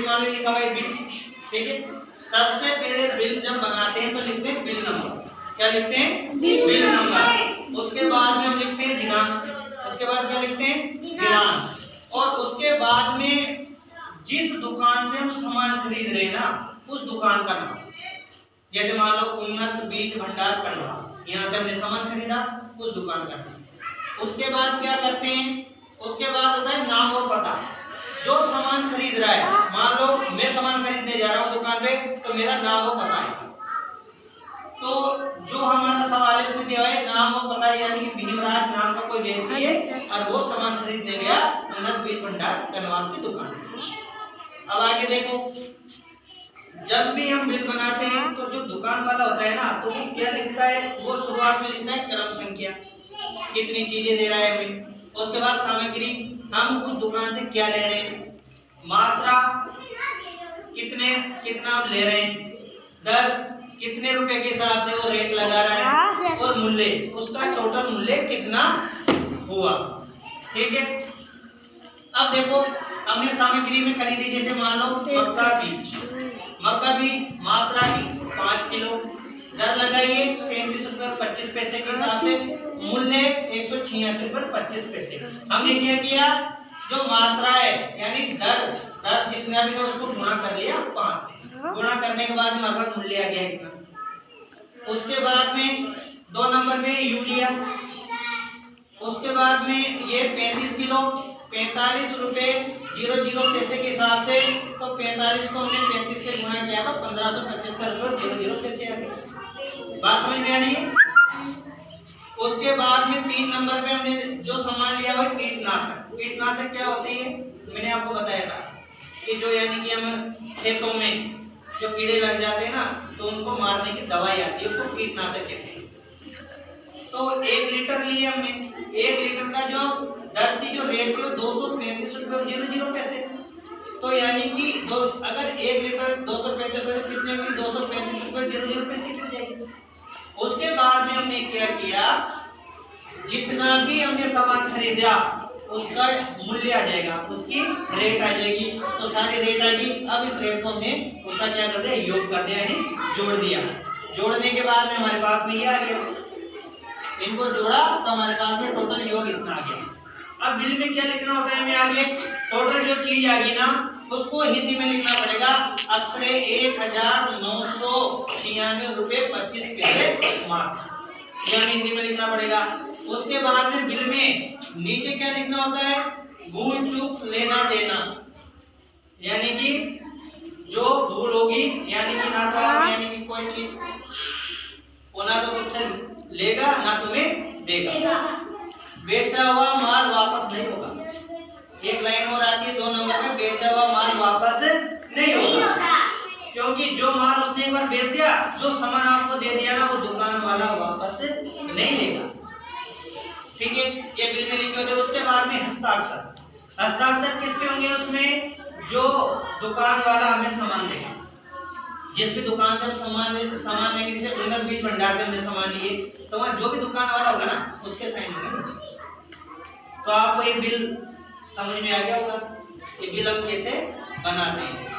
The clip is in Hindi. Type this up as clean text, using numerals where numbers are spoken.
मान लो लिखा हुआ है बिल, ठीक है। सबसे पहले बिल जब बनाते हैं तो लिखते हैं बिल नंबर। क्या लिखते हैं? Bill number. उसके बाद में हम लिखते हैं दिनांक। उसके बाद क्या लिखते हैं? दिनांक। और उसके बाद में जिस दुकान से हम सामान खरीद रहे हैं ना, उस दुकान का नाम। जैसे मान लो उन्नत बीज भंडार कनवास, यहाँ से हमने सामान खरीदा, उस दुकान का नाम। उसके बाद क्या करते हैं? उसके बाद होता है नाम और पता। जो सामान खरीद रहा है, मान लो मैं सामान खरीदने जा रहा हूँ दुकान पे, तो मेरा नाम और पता है। तो जो हमारा सवाल है इसमें दिया है नाम और पता, यानी कि भीमराज नाम का कोई व्यक्ति है और वो सामान खरीदने गया उन्नत बीज भंडार कनवास की दुकान पे। अब आगे देखो, जब भी हम बिल बनाते हैं तो जो दुकान वाला होता है ना, तो वो क्या लिखता है? वो शुरुआत में लिखता है क्रम संख्या, कितनी चीजें दे रहा है हमें। उसके बाद सामग्री, हम उस दुकान से क्या ले रहे हैं, मात्रा कितना हम ले रहे हैं, दर कितने रुपए के हिसाब से वो रेट लगा रहा है, और मूल्य, उसका टोटल मूल्य कितना हुआ। ठीक है। अब देखो हमने सामग्री में खरीदी, जैसे मान लो मक्का बीज मात्रा की 5 किलो, दर लगाइए 37 रुपये 25 पैसे के हिसाब से, मूल्य 186 रुपये 25 पैसे। हमने क्या किया, जो मात्रा है यानी दर जितना भी था उसको गुणा कर लिया 5 से। गुणा करने के बाद हमारे पास मूल्य आ गया कितना। उसके बाद में 2 नंबर में यूरिया, उसके बाद में ये 35 किलो 45 रुपये 00 पैसे के हिसाब से, तो 45 को हमने 35 से गुणा किया तो 1575 रुपये 00 पैसे आ गए। बात समझ में आ रही है? उसके बाद में 3 नंबर पे हमने जो सामान लिया वो कीटनाशक। कीटनाशक क्या होती है, मैंने आपको बताया था कि जो यानी कि हम खेतों में जो कीड़े लग जाते हैं ना, तो उनको मारने की दवाई आती है, उसको कीटनाशक कहते हैं। तो 1 लीटर लिए हमने, 1 लीटर का जो दर थी, जो रेट थी, 235 रुपये 00 पैसे। तो यानी कि अगर 1 लीटर 235 रुपये कितने की 235 रुपये 00 पैसे की हो जाएगी। उसके बाद में हमने क्या किया, जितना भी हमने सामान खरीदा उसका मूल्य आ जाएगा, उसकी रेट आ जाएगी। तो सारी रेट आ गई। अब इस रेट को हमने उसका क्या कर दिया, योग कर दिया, यानी जोड़ दिया। जोड़ने के बाद में हमारे पास में ये आ गया, इनको जोड़ा तो हमारे पास में टोटल योग इतना आ गया। अब बिल में क्या लिखना होता है हमें आगे, टोटल जो चीज आ गई ना उसको हिंदी में लिखना पड़ेगा, अक्षरे 1996 रुपये 25 पैसे मात्र, यह हिंदी में लिखना पड़ेगा। उसके बाद में बिल में नीचे क्या लिखना होता है, भूल चूक लेना देना, यानी कि जो भूल होगी यानी कि ना तो यानी कि कोई चीज वो ना तो तुमसे लेगा ना तुम्हें देगा। बेचा हुआ माल वापस नहीं होगा। एक लाइन और आती है 2 नंबर में, बेचा हुआ माल वापस नहीं होगा, क्योंकि जो माल उसने एक बार बेच दिया, जो सामान आपको दे दिया ना, वो दुकान वाला वापस नहीं लेगा। ठीक है, ये बिल में लिखे होते। उसके बाद में हस्ताक्षर। हस्ताक्षर किस पे होंगे, उसमें जो दुकान वाला हमें सामान देगा, जिस भी दुकान से हम सामान लेंगे, जैसे उन्नत बीज भंडार से हमने सामान लिए, तो वहाँ जो भी दुकान वाला होगा ना उसके साइन होंगे। तो आपको ये बिल समझ में आ गया होगा, ये बिल हम कैसे बनाते हैं।